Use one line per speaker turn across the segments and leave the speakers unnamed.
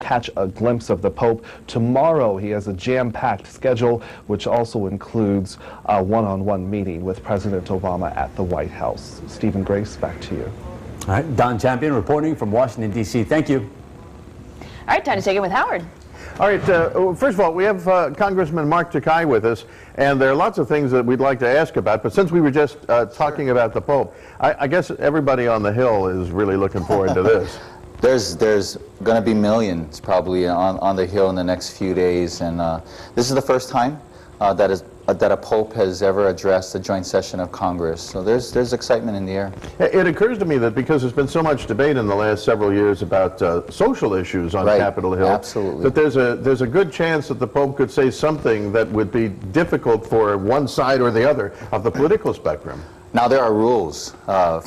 catch a glimpse of the Pope. Tomorrow he has a jam-packed schedule, which also includes a one-on-one meeting with President Obama at the White House. Stephen Grace, back to you.
All right, Don Champion reporting from Washington, D.C. Thank you.
All right, time to take it with Howard.
All right, first of all, we have Congressman Mark Takei with us, and there are lots of things that we'd like to ask about, but since we were just talking about the Pope, I guess everybody on the Hill is really looking forward to this.
There's going to be millions probably on the Hill in the next few days, and this is the first time that a Pope has ever addressed a joint session of Congress. So there's excitement in the air.
It occurs to me that because there's been so much debate in the last several years about social issues on Capitol Hill,
absolutely,
that there's a good chance that the Pope could say something that would be difficult for one side or the other of the political spectrum.
Now there are rules.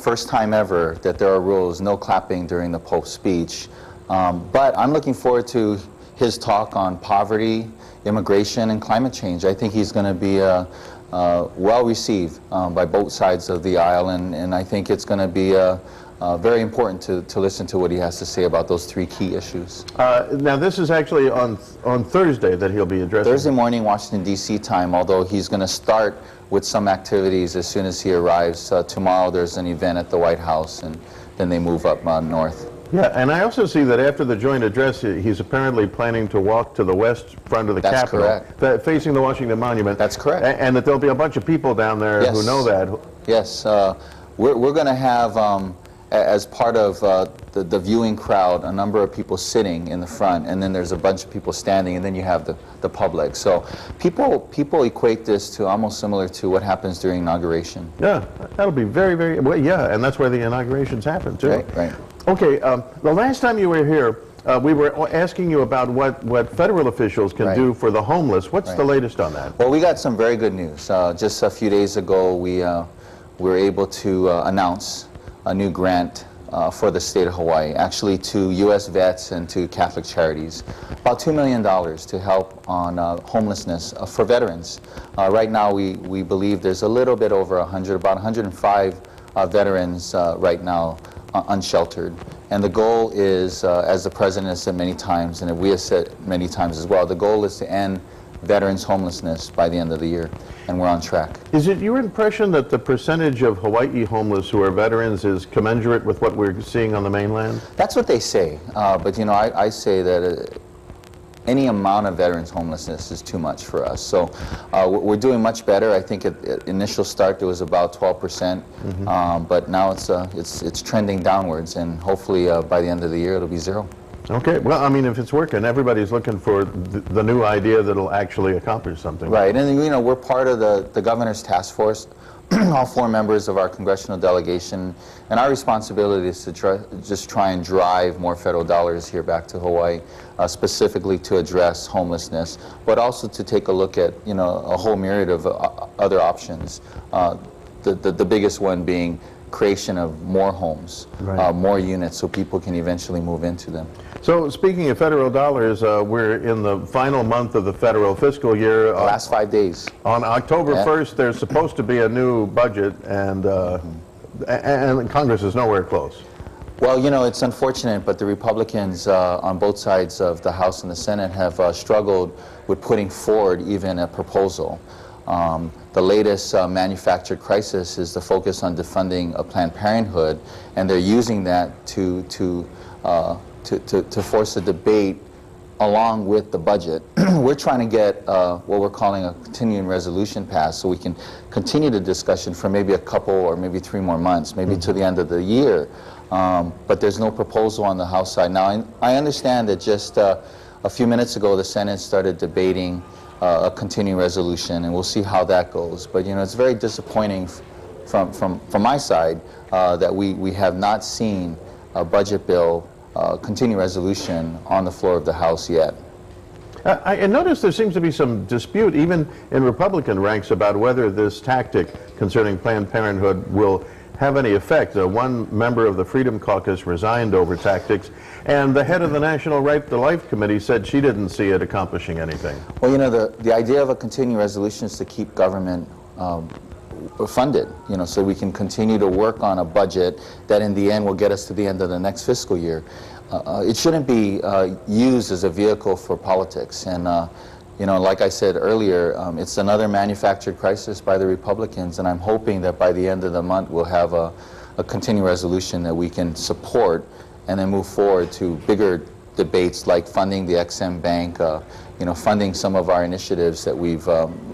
First time ever that there are rules. No clapping during the Pope's speech. But I'm looking forward to his talk on poverty, immigration, and climate change. I think he's going to be well received by both sides of the aisle, and I think it's going to be very important to listen to what he has to say about those three key issues.
Now this is actually on Thursday that he'll be addressing.
Thursday morning, Washington, D.C. time, although he's going to start with some activities as soon as he arrives. Tomorrow there's an event at the White House, and then they move up north.
Yeah, and I also see that after the joint address, he's apparently planning to walk to the west front of the Capitol, facing the Washington Monument.
That's correct.
And that there'll be a bunch of people down there who know that.
Yes, we're going to have, as part of the viewing crowd, a number of people sitting in the front, and then there's a bunch of people standing, and then you have the public. So people equate this to almost similar to what happens during inauguration.
Yeah, that'll be very, very, well, yeah, and that's where the inaugurations happen, too.
Right.
Okay, the last time you were here, we were asking you about what federal officials can do for the homeless. What's the latest on that?
Well, we got some very good news. Just a few days ago, we were able to announce a new grant for the state of Hawaii, actually to U.S. vets and to Catholic charities, about $2 million to help on homelessness for veterans. Right now, we believe there's a little bit over 100, about 105 veterans right now unsheltered. And the goal is, as the President has said many times, and we have said many times as well, the goal is to end veterans' homelessness by the end of the year, and we're on track.
Is it your impression that the percentage of Hawaii homeless who are veterans is commensurate with what we're seeing on the mainland?
That's what they say, but you know, I say that any amount of veterans homelessness is too much for us. So we're doing much better. I think at initial start there was about 12%, but now it's trending downwards, and hopefully by the end of the year it'll be zero.
Okay, well, I mean, if it's working, everybody's looking for the new idea that'll actually accomplish something.
Right, and you know, we're part of the governor's task force, all 4 members of our congressional delegation, and our responsibility is to just try and drive more federal dollars here back to Hawaii, specifically to address homelessness, but also to take a look at, you know, a whole myriad of other options. The biggest one being creation of more homes, more units, so people can eventually move into them.
So speaking of federal dollars, we're in the final month of the federal fiscal year.
The last 5 days.
On October 1st, there's supposed to be a new budget, and Congress is nowhere close.
Well, you know, it's unfortunate, but the Republicans on both sides of the House and the Senate have struggled with putting forward even a proposal. The latest manufactured crisis is the focus on defunding Planned Parenthood, and they're using that to force a debate along with the budget. We're trying to get what we're calling a continuing resolution passed, so we can continue the discussion for maybe a couple or maybe 3 more months, maybe to the end of the year. But there's no proposal on the House side. Now, I understand that just a few minutes ago the Senate started debating a continuing resolution, and we'll see how that goes. But you know, it's very disappointing from my side that we have not seen a budget bill continuing resolution on the floor of the House yet.
I noticed there seems to be some dispute even in Republican ranks about whether this tactic concerning Planned Parenthood will have any effect. One member of the Freedom Caucus resigned over tactics, and the head of the National Right to Life Committee said she didn't see it accomplishing anything.
Well, you know, the idea of a continuing resolution is to keep government funded, you know, so we can continue to work on a budget that in the end will get us to the end of the next fiscal year. it shouldn't be used as a vehicle for politics. And you know, like I said earlier, it's another manufactured crisis by the Republicans, and I'm hoping that by the end of the month we'll have a continuing resolution that we can support and then move forward to bigger debates like funding the EXIM Bank, you know, funding some of our initiatives that we've,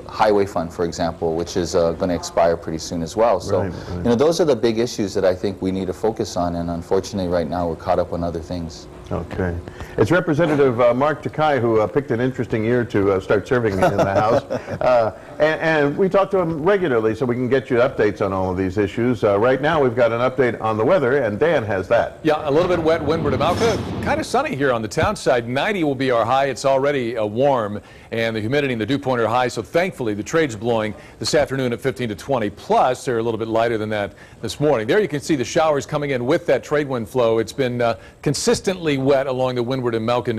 Highway Fund, for example, which is going to expire pretty soon as well. So,
Right.
you know, those are the big issues that I think we need to focus on, and unfortunately right now we're caught up on other things.
Okay. It's Representative Mark Takai who picked an interesting year to start serving in the House. And we talk to him regularly so we can get you updates on all of these issues. Right now we've got an update on the weather, and Dan has that.
Yeah, a little bit wet, windward of Malca. Kind of sunny here on the town side. 90 will be our high. It's already warm, and the humidity and the dew point are high, so thankfully the trade's blowing this afternoon at 15 to 20. Plus, they're a little bit lighter than that this morning. There you can see the showers coming in with that trade wind flow. It's been consistently wet along the windward and Malca